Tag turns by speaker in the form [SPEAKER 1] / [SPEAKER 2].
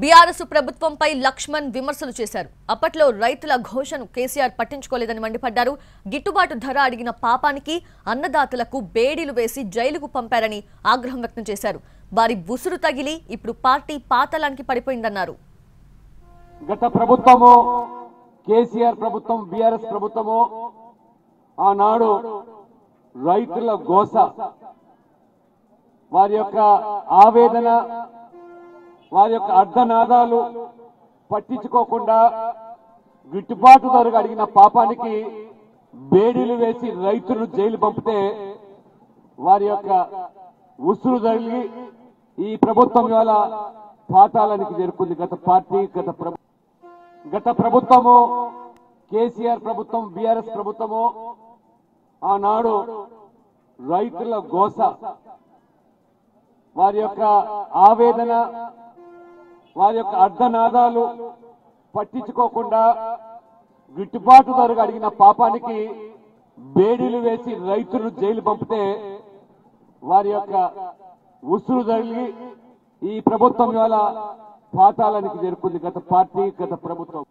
[SPEAKER 1] BRS ప్రభుత్వంపై లక్ష్మణ్ విమర్శలు చేశారు. అప్పట్లో రైతుల ఘోషను కేసీఆర్ పట్టించుకోలేదని మండిపడ్డారు. గిట్టుబాటు ధర అడిగిన పాపానికి అన్నదాతలకు బేడీలు వేసి జైలుకు పంపారని ఆగ్రహం వ్యక్తం చేశారు. వారి బుసురు తగిలి ఇప్పుడు పార్టీ పాతాళానికి పడిపోయిందన్నారు.
[SPEAKER 2] గత ప్రభుత్వము కేసీఆర్ ప్రభుత్వం బీఆర్ఎస్ ప్రభుత్వము ఆనాడు రైతుల గోస వారి యొక్క ఆవేదన వారి యొక్క అర్ధనాదాలు పట్టించుకోకుండా గిట్టుబాటు ధరకు అడిగిన పాపానికి బేడీలు వేసి రైతులను జైలు పంపితే వారి యొక్క ఉసురు తగిలి ఈ ప్రభుత్వం ఇవాళ పాతాళానికి చేరుకుంది. గత ప్రభుత్వము కేసీఆర్ ప్రభుత్వం బీఆర్ఎస్ ప్రభుత్వము ఆనాడు రైతుల గోస వారి యొక్క ఆవేదన వారి యొక్క అర్ధనాదాలు పట్టించుకోకుండా గిట్టుబాటు ధరకు అడిగిన పాపానికి బేడీలు వేసి రైతులను జైలు పంపితే వారి యొక్క ఉసురు తగిలి ఈ ప్రభుత్వం ఇవాళ పాతాళానికి చేరుకుంది. గత ప్రభుత్వం